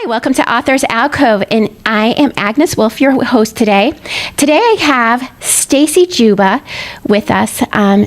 Hi, welcome to Authors Alcove, and I am Agnes Wolf, your host today. Today I have Stacy Juba with us.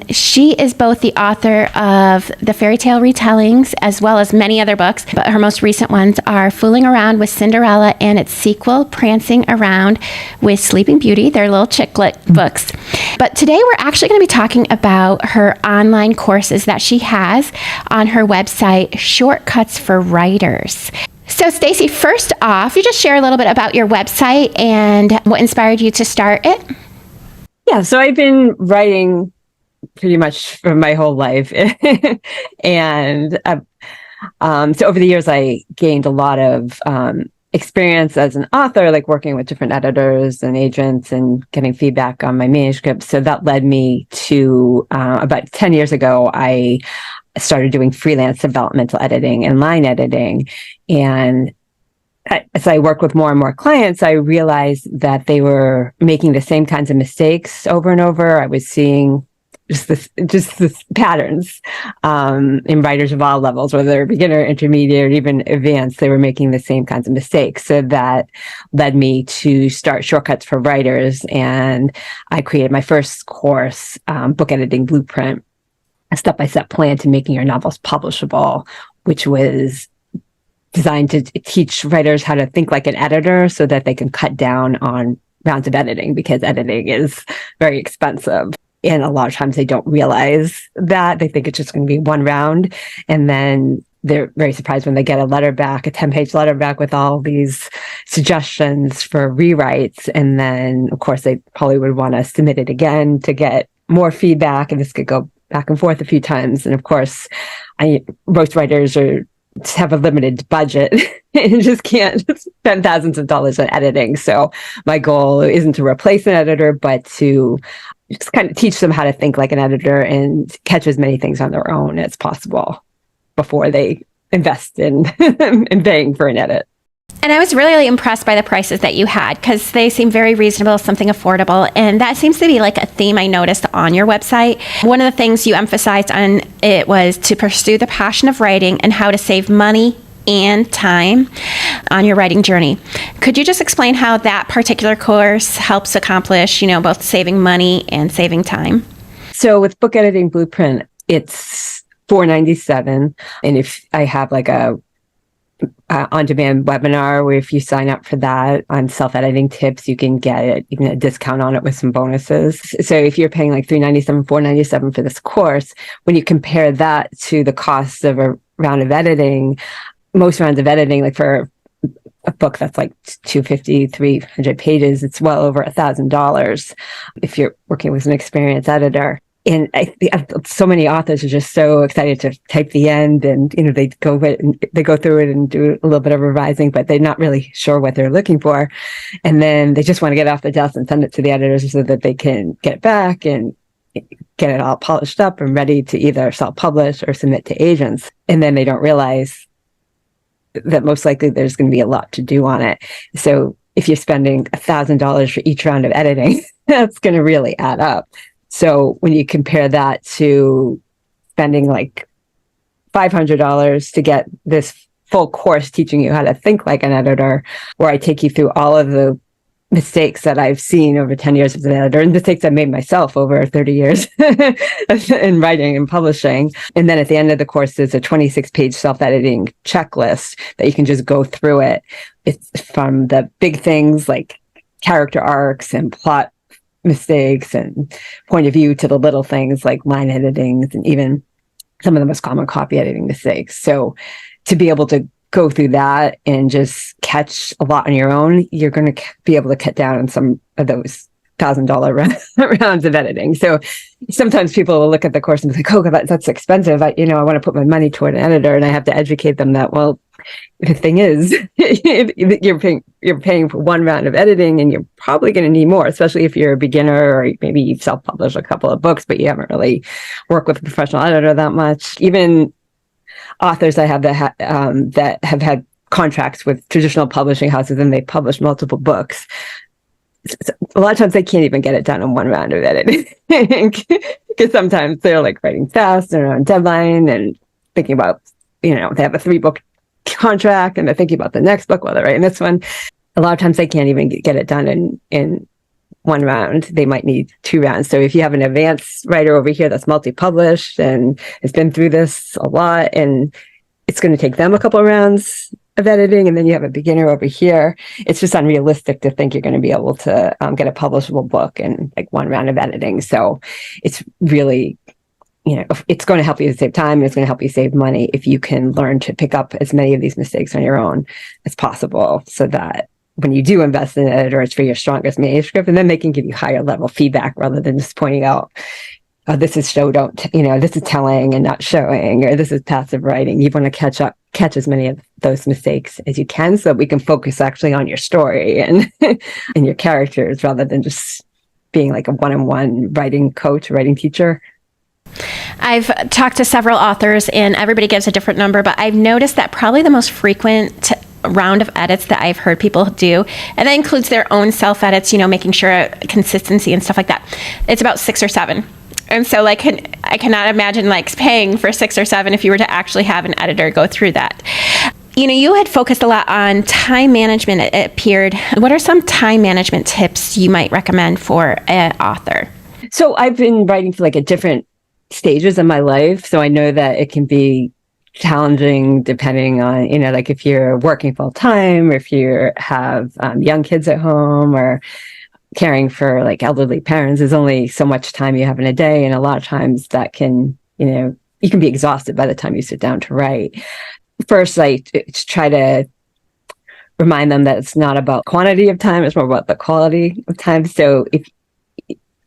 She is both the author of the fairy tale retellings as well as many other books, but her most recent ones are Fooling Around with Cinderella and its sequel, Prancing Around with Sleeping Beauty. They're little chicklet books. But today we're actually going to be talking about her online courses that she has on her website, Shortcuts for Writers. So Stacy, first off, you just share a little bit about your website and what inspired you to start it? Yeah, so I've been writing pretty much for my whole life. And so over the years, I gained a lot of experience as an author, like working with different editors and agents and getting feedback on my manuscripts. So that led me to about 10 years ago, I started doing freelance developmental editing and line editing. And as I worked with more and more clients, I realized that they were making the same kinds of mistakes over and over. I was seeing just this patterns in writers of all levels, whether they're beginner, intermediate, or even advanced. They were making the same kinds of mistakes. So that led me to start Shortcuts for Writers. And I created my first course, Book Editing Blueprint, a step-by-step plan to making your novels publishable, which was designed to teach writers how to think like an editor so that they can cut down on rounds of editing, because editing is very expensive. And a lot of times they don't realize that. They think it's just going to be one round. And then they're very surprised when they get a letter back, a 10-page letter back with all these suggestions for rewrites. And then, of course, they probably would want to submit it again to get more feedback. And this could go back and forth a few times. And of course, most writers have a limited budget and just can't spend thousands of dollars on editing. So my goal isn't to replace an editor, but to just kind of teach them how to think like an editor and catch as many things on their own as possible before they invest in in paying for an edit. And I was really impressed by the prices that you had, because they seem very reasonable, something affordable. And that seems to be like a theme I noticed on your website. One of the things you emphasized on it was to pursue the passion of writing and how to save money and time on your writing journey. Could you just explain how that particular course helps accomplish, both saving money and saving time? So with Book Editing Blueprint, it's $497. And if I have like a on-demand webinar where if you sign up for that on self-editing tips, you can get a discount on it with some bonuses. So if you're paying like $397, $497 for this course, when you compare that to the cost of a round of editing, most rounds of editing, like for a book that's like 250, 300 pages, it's well over $1,000 if you're working with an experienced editor. And so many authors are just so excited to type the end, and they go through it and do a little bit of revising, but they're not really sure what they're looking for, and then they just want to get it off the desk and send it to the editors so that they can get it back and get it all polished up and ready to either self-publish or submit to agents. And then they don't realize that most likely there's going to be a lot to do on it. So if you're spending $1,000 for each round of editing, that's going to really add up. So when you compare that to spending like $500 to get this full course teaching you how to think like an editor, where I take you through all of the mistakes that I've seen over 10 years as an editor, and mistakes I made myself over 30 years in writing and publishing. And then at the end of the course, there's a 26-page self-editing checklist that you can just go through it. It's from the big things like character arcs and plot mistakes and point of view to the little things like line editing and even some of the most common copy editing mistakes. So to be able to go through that and just catch a lot on your own, you're going to be able to cut down on some of those $1,000 rounds of editing. So sometimes people will look at the course and be like, oh, that's expensive. I want to put my money toward an editor, and I have to educate them that, well, the thing is, you're paying for one round of editing, and you're probably going to need more, especially if you're a beginner or maybe you've self-published a couple of books, but you haven't really worked with a professional editor that much. Even authors I have that have had contracts with traditional publishing houses and they publish multiple books, a lot of times they can't even get it done in one round of editing because sometimes they're like writing fast and on deadline and thinking about, they have a 3-book contract and they're thinking about the next book while they're writing this one. A lot of times they can't even get it done in one round. They might need 2 rounds. So if you have an advanced writer over here that's multi-published and has been through this a lot, and it's going to take them a couple of rounds of editing, and then you have a beginner over here, it's just unrealistic to think you're going to be able to get a publishable book in like 1 round of editing. So it's really, it's going to help you save time and it's going to help you save money if you can learn to pick up as many of these mistakes on your own as possible, so that when you do invest in an editor, it's for your strongest manuscript, and then they can give you higher level feedback rather than just pointing out, oh, this is this is telling and not showing, or this is passive writing. You want to catch as many of those mistakes as you can, so that we can focus actually on your story and and your characters, rather than just being like a one-on-one writing coach, writing teacher. I've talked to several authors, and everybody gives a different number, but I've noticed that probably the most frequent round of edits that I've heard people do, and that includes their own self-edits, making sure consistency and stuff like that, it's about 6 or 7. And so I cannot imagine paying for 6 or 7 if you were to actually have an editor go through that. You had focused a lot on time management, it appeared. What are some time management tips you might recommend for an author? So I've been writing for at different stages of my life, so I know that it can be challenging depending on, if you're working full time, or if you have young kids at home, or caring for elderly parents. There's only so much time you have in a day, and a lot of times that can, you can be exhausted by the time you sit down to write. First, I try to remind them that it's not about quantity of time, it's more about the quality of time. So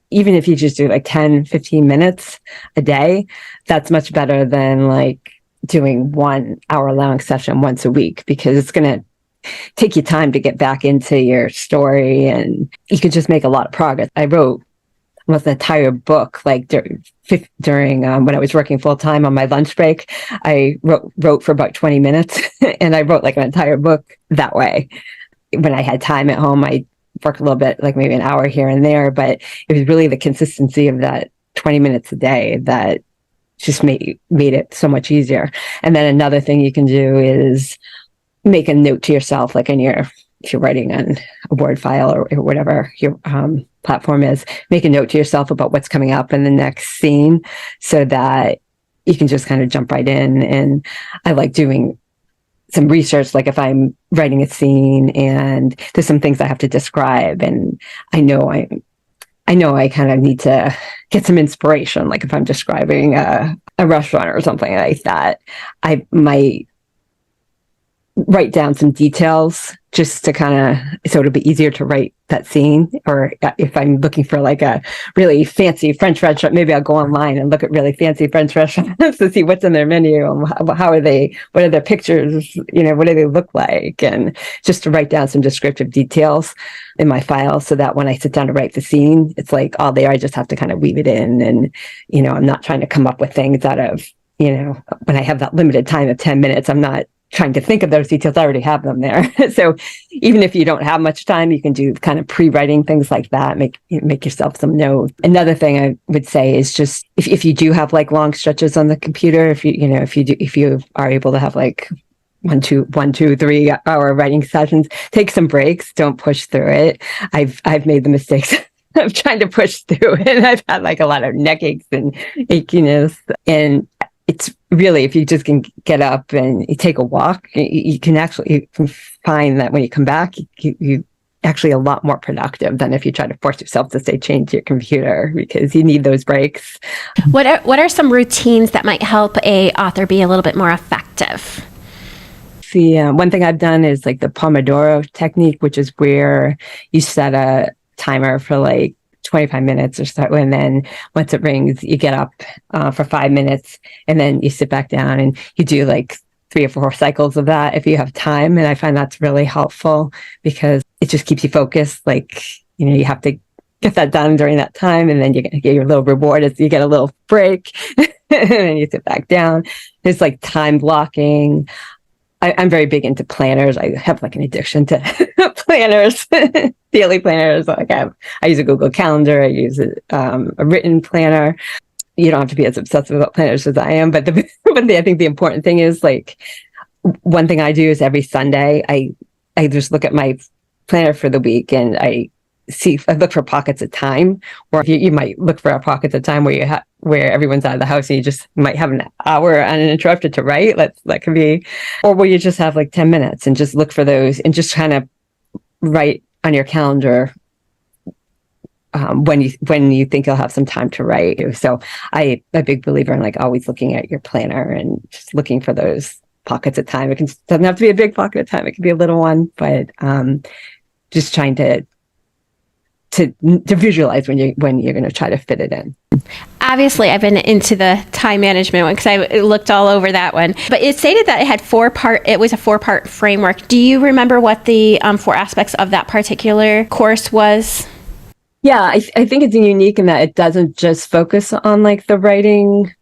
even if you just do 10, 15 minutes a day, that's much better than doing 1 hour long session once a week, because it's going to take you time to get back into your story, and you could just make a lot of progress. I wrote almost an entire book during when I was working full time on my lunch break. I wrote for about 20 minutes and I wrote an entire book that way. When I had time at home, I worked a little bit, maybe an hour here and there, but it was really the consistency of that 20 minutes a day that just made it so much easier. And then another thing you can do is make a note to yourself, if you're writing on a Word file or whatever your platform is, make a note to yourself about what's coming up in the next scene, so that you can just kind of jump right in. And I like doing some research, if I'm writing a scene and there's some things I have to describe, and I know I kind of need to get some inspiration. If I'm describing a restaurant or something like that, I might write down some details just to so it'll be easier to write that scene. Or if I'm looking for a really fancy French restaurant, maybe I'll go online and look at really fancy French restaurants to see what's in their menu and how are they, what are their pictures, what do they look like, and just to write down some descriptive details in my file, so that when I sit down to write the scene, it's all there. I just have to kind of weave it in, and I'm not trying to come up with things out of, when I have that limited time of 10 minutes, I'm not trying to think of those details. I already have them there. So even if you don't have much time, you can do kind of pre-writing things like that. Make yourself some notes. Another thing I would say is just if you do have long stretches on the computer, if you are able to have 1, 2, 3 hour writing sessions, take some breaks. Don't push through it. I've made the mistakes of trying to push through it, and I've had a lot of neck aches and achiness. And it's really, if you just can get up and you take a walk, you can find that when you come back, you actually a lot more productive than if you try to force yourself to stay chained to your computer, because you need those breaks. What are some routines that might help a author be a little bit more effective? One thing I've done is the Pomodoro technique, which is where you set a timer for 25 minutes or so, and then once it rings, you get up for 5 minutes, and then you sit back down and you do 3 or 4 cycles of that if you have time. And I find that's really helpful, because it just keeps you focused. You have to get that done during that time, and then you're going to get your little reward as you get a little break and then you sit back down. There's time blocking. I'm very big into planners. I have an addiction to planners, daily planners. I use a Google Calendar. I use a written planner. You don't have to be as obsessive about planners as I am, but I think the important thing is one thing I do is every Sunday, I just look at my planner for the week and I look for pockets of time, or you might look for a pockets of time where where everyone's out of the house and you just might have an hour uninterrupted to write. That could be, or where you just have like 10 minutes and just look for those and just kind of write on your calendar when you think you'll have some time to write. So I'm a big believer in like always looking at your planner and just looking for those pockets of time. Doesn't have to be a big pocket of time. It can be a little one, but just trying to visualize when you're going to try to fit it in. Obviously, I've been into the time management one because I looked all over that one. But it stated that it had it was a 4-part framework. Do you remember what the 4 aspects of that particular course was? Yeah, I think it's unique in that it doesn't just focus on like the writing.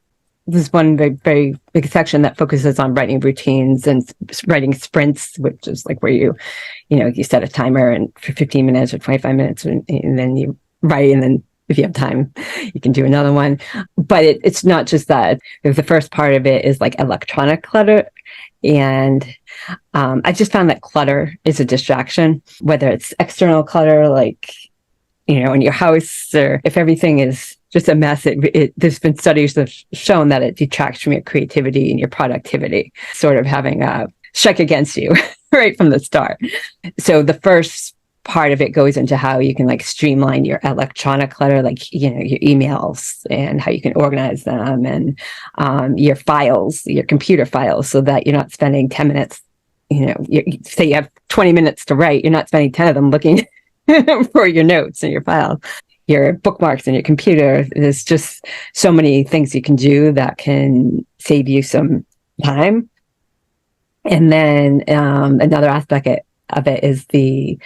There's one very, very big section that focuses on writing routines and writing sprints, which is like where you set a timer and for 15 minutes or 25 minutes and then you write, and then if you have time, you can do another one. But it's not just that. The first part of it is like electronic clutter. And I just found that clutter is a distraction, whether it's external clutter, like, in your house, or if everything is just a mess. There's been studies that have shown that it detracts from your creativity and your productivity, sort of having a strike against you right from the start. So the first part of it goes into how you can like streamline your electronic clutter, like, your emails and how you can organize them, and your files, your computer files, so that you're not spending 10 minutes, say you have 20 minutes to write, you're not spending 10 of them looking for your notes and your files, your bookmarks and your computer. There's just so many things you can do that can save you some time. And then another aspect of it is the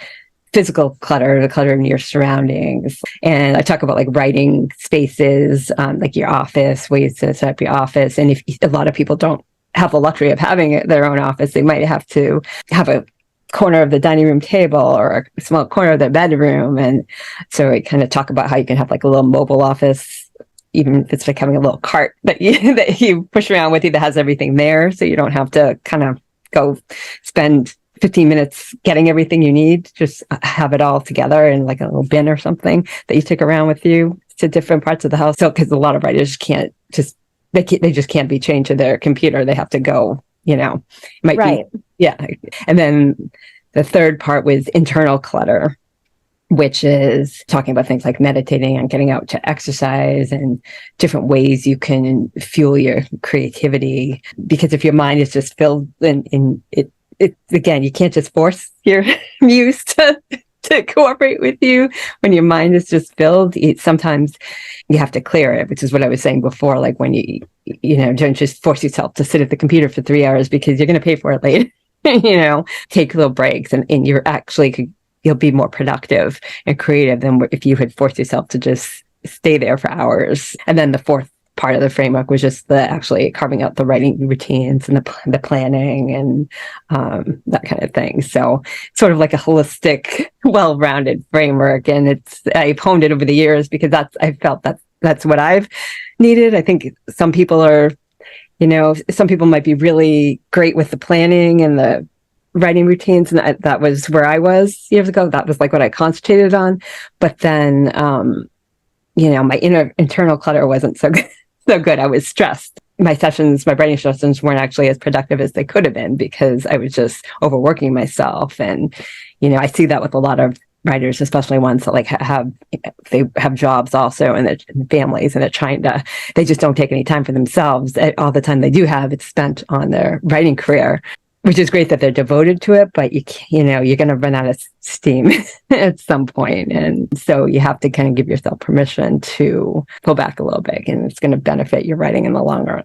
physical clutter, the clutter in your surroundings. And I talk about like writing spaces, like your office, ways to set up your office. And if a lot of people don't have the luxury of having their own office, they might have to have a corner of the dining room table or a small corner of their bedroom. And so I kind of talk about how you can have like a little mobile office, even if it's like having a little cart that you push around with you that has everything there. So you don't have to kind of go spend 15 minutes getting everything you need. Just have it all together in like a little bin or something that you take around with you to different parts of the house. So, because a lot of writers they just can't be chained to their computer. They have to go, right. Yeah. And then the third part was internal clutter, which is talking about things like meditating and getting out to exercise and different ways you can fuel your creativity. Because if your mind is just filled in it, again, you can't just force your muse to cooperate with you. When your mind is just filled, sometimes you have to clear it, which is what I was saying before. Like when you don't just force yourself to sit at the computer for 3 hours because you're going to pay for it later. Take little breaks, and you'll be more productive and creative than if you had forced yourself to just stay there for hours. And then the fourth part of the framework was just actually carving out the writing routines and the planning and that kind of thing. So sort of like a holistic, well-rounded framework. And I've honed it over the years because I felt that's what I've needed. I think some people might be really great with the planning and the writing routines, and that was where I was years ago. That was like what I concentrated on. But then, my internal clutter wasn't so good. I was stressed. My writing sessions weren't actually as productive as they could have been because I was just overworking myself. And, I see that with a lot of writers, especially ones that they have jobs also and families, and they just don't take any time for themselves. All the time they do have, it's spent on their writing career, which is great that they're devoted to it, but you're going to run out of steam at some point. And so you have to kind of give yourself permission to pull back a little bit, and it's going to benefit your writing in the long run.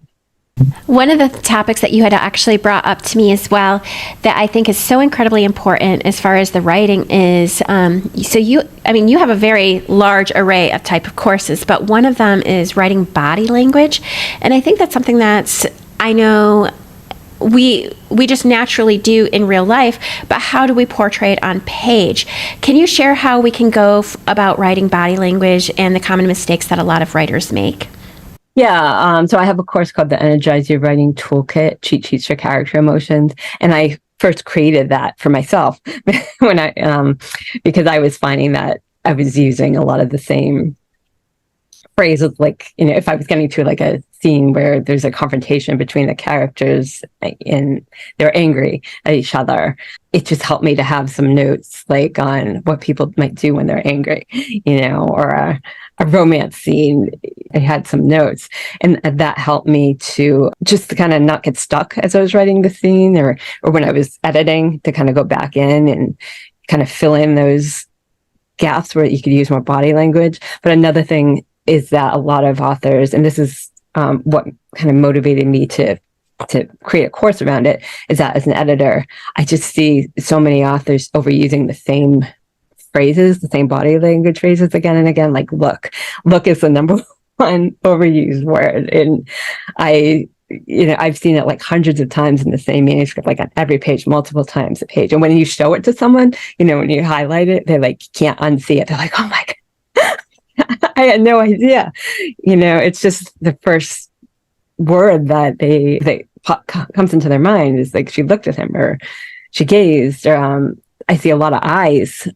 One of the topics that you had actually brought up to me as well that I think is so incredibly important as far as the writing is, you have a very large array of type of courses, but one of them is writing body language. And I think that's something I know we just naturally do in real life, but how do we portray it on page? Can you share how we can go about writing body language and the common mistakes that a lot of writers make? Yeah. So I have a course called the Energize Your Writing Toolkit, Cheat Sheets for Character Emotions. And I first created that for myself when because I was finding that I was using a lot of the same phrases, like, if I was getting to like a scene where there's a confrontation between the characters and they're angry at each other, it just helped me to have some notes like on what people might do when they're angry, or a romance scene. I had some notes, and that helped me to just kind of not get stuck as I was writing the scene, or when I was editing, to kind of go back in and kind of fill in those gaps where you could use more body language. But another thing is that a lot of authors, and this is what kind of motivated me to create a course around it, is that as an editor, I just see so many authors overusing the same phrases, the same body language phrases again and again. Like look is the number one overused word. And I've seen it like hundreds of times in the same manuscript, like on every page, multiple times a page. And when you show it to someone, when you highlight it, they like can't unsee it. They're like, oh my God. I had no idea. It's just the first word that comes into their mind is like, she looked at him, or she gazed, or I see a lot of eyes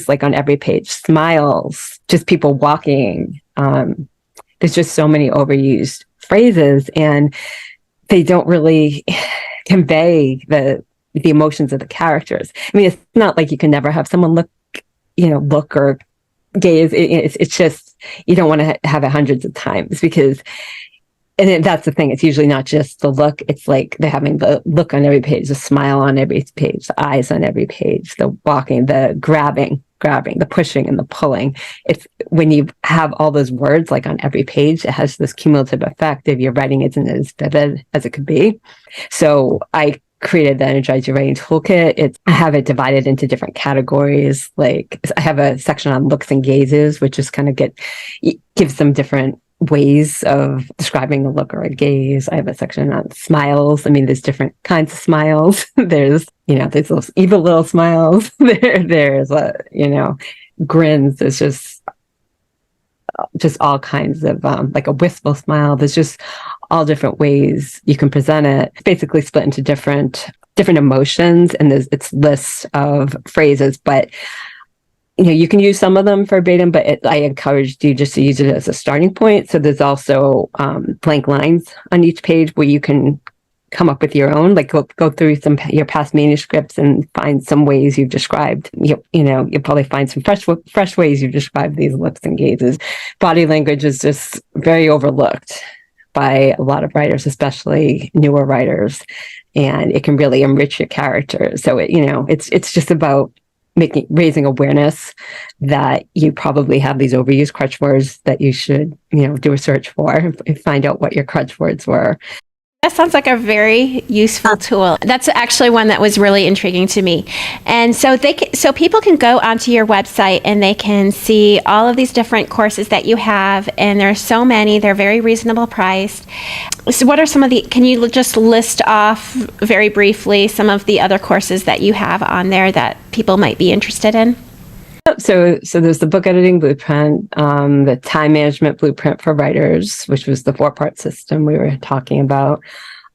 like on every page, smiles, just people walking. There's just so many overused phrases, and they don't really convey the emotions of the characters. I mean, it's not like you can never have someone look or gaze. It's just, you don't want to have it hundreds of times, because, and that's the thing, it's usually not just the look. It's like they're having the look on every page, the smile on every page, the eyes on every page, the walking, the grabbing, the pushing and the pulling. It's when you have all those words like on every page, it has this cumulative effect if your writing isn't as vivid as it could be. So I created the Energize Your Writing Toolkit. I have it divided into different categories. Like I have a section on looks and gazes, which just kind of gives them different ways of describing a look or a gaze. I have a section on smiles. I mean, there's different kinds of smiles. There's those evil little smiles. There's grins. There's just all kinds of like a wistful smile. There's just all different ways you can present it. It's basically split into different emotions, and it's lists of phrases, but you can use some of them verbatim, but I encouraged you just to use it as a starting point. So there's also blank lines on each page where you can come up with your own, like go through your past manuscripts and find some ways you've described. You'll probably find some fresh ways you've described these looks and gazes. Body language is just very overlooked by a lot of writers, especially newer writers, and it can really enrich your character. So it's just about raising awareness that you probably have these overused crutch words that you should do a search for and find out what your crutch words were. That sounds like a very useful tool. That's actually one that was really intriguing to me. And so people can go onto your website and they can see all of these different courses that you have, and there are so many. They're very reasonable priced. So what are can you just list off very briefly some of the other courses that you have on there that people might be interested in? So there's the book editing blueprint, the time management blueprint for writers, which was the 4-part system we were talking about,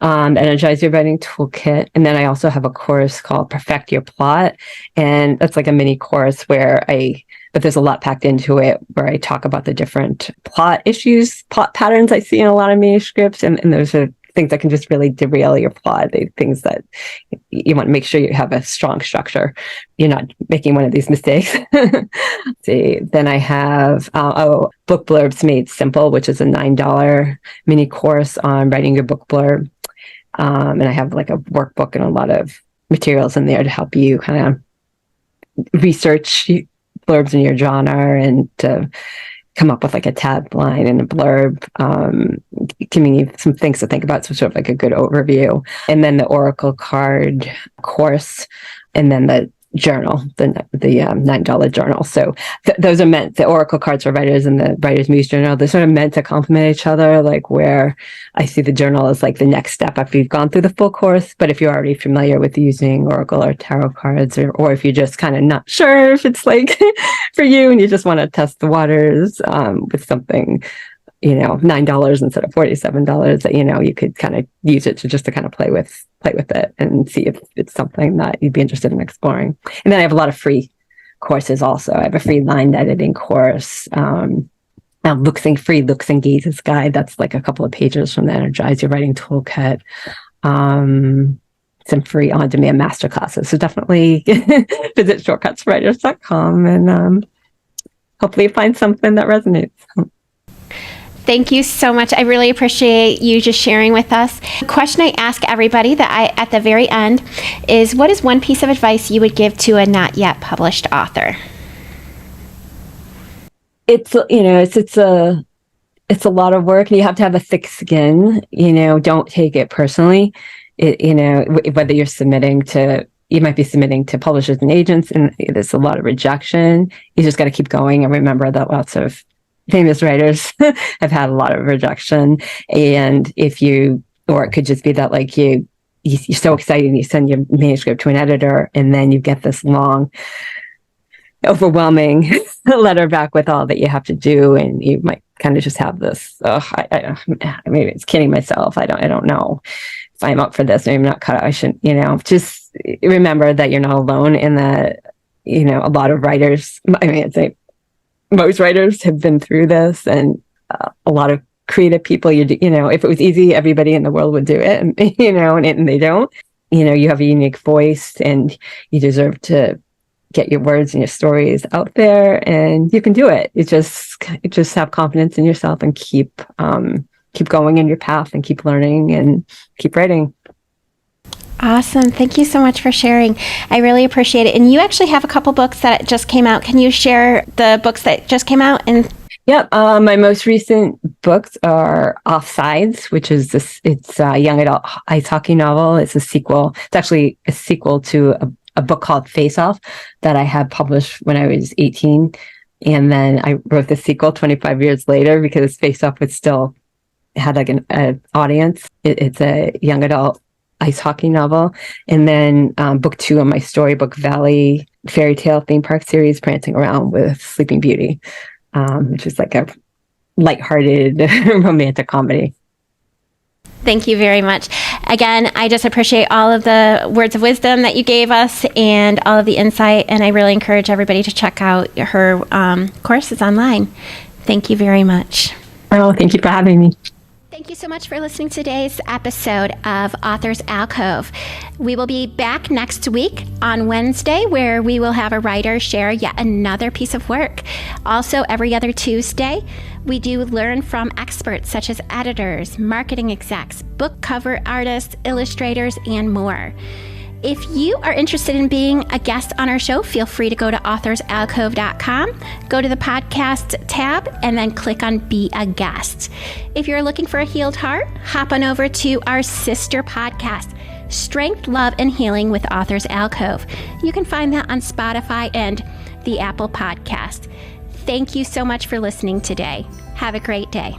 Energize Your Writing Toolkit. And then I also have a course called Perfect Your Plot. And that's like a mini course but there's a lot packed into it, where I talk about the different plot issues, plot patterns I see in a lot of manuscripts. And those are things that can just really derail your plot. Things that you want to make sure you have a strong structure. You're not making one of these mistakes. See, then I have Book Blurbs Made Simple, which is a $9 mini course on writing your book blurb. And I have like a workbook and a lot of materials in there to help you kind of research blurbs in your genre and to come up with like a tagline and a blurb, giving you some things to think about. So sort of like a good overview. And then the Oracle card course, and then the journal, the $9 journal. So those are meant, the Oracle cards for writers and the Writer's Muse journal, they're sort of meant to complement each other, like where I see the journal as like the next step after you've gone through the full course. But if you're already familiar with using Oracle or tarot cards, or if you're just kind of not sure if it's like for you and you just want to test the waters with something $9 instead of $47, that, you could kind of use it to kind of play with it and see if it's something that you'd be interested in exploring. And then I have a lot of free courses also. I have a free line editing course, free looks and gazes guide. That's like a couple of pages from the Energize Your Writing Toolkit. Some free on-demand masterclasses. So definitely visit shortcutswriters.com and hopefully find something that resonates. Thank you so much. I really appreciate you just sharing with us. The question I ask everybody at the very end is, what is one piece of advice you would give to a not yet published author? It's a lot of work, and you have to have a thick skin. Don't take it personally. Whether you might be submitting to publishers and agents, and there's a lot of rejection. You just got to keep going and remember that lots of famous writers have had a lot of rejection. And or it could just be that like you're so excited and you send your manuscript to an editor, and then you get this long, overwhelming letter back with all that you have to do, and you might kind of just have this, maybe it's kidding myself. I don't know if I'm up for this. Maybe I'm not cut out. I shouldn't, just remember that you're not alone, and that, a lot of writers, I'd say most writers have been through this, and a lot of creative people, if it was easy, everybody in the world would do it, and, and they don't. You have a unique voice, and you deserve to get your words and your stories out there, and you can do it. You just have confidence in yourself and keep going in your path, and keep learning and keep writing. Awesome. Thank you so much for sharing. I really appreciate it. And you actually have a couple books that just came out. Can you share the books that just came out? Yeah, my most recent books are Offsides, which is it's a young adult ice hockey novel. It's a sequel. It's actually a sequel to a book called Face Off that I had published when I was 18. And then I wrote the sequel 25 years later because Face Off had like an audience. It's a young adult ice hockey novel. And then book 2 of my Storybook Valley fairy tale theme park series, Prancing Around with Sleeping Beauty, which is like a lighthearted romantic comedy. Thank you very much. Again, I just appreciate all of the words of wisdom that you gave us and all of the insight. And I really encourage everybody to check out her courses online. Thank you very much. Oh, thank you for having me. Thank you so much for listening to today's episode of Authors Alcove. We will be back next week on Wednesday, where we will have a writer share yet another piece of work. Also, every other Tuesday, we do learn from experts such as editors, marketing execs, book cover artists, illustrators, and more. If you are interested in being a guest on our show, feel free to go to authorsalcove.com, go to the podcast tab, and then click on Be a Guest. If you're looking for a healed heart, hop on over to our sister podcast, Strength, Love, and Healing with Authors Alcove. You can find that on Spotify and the Apple Podcast. Thank you so much for listening today. Have a great day.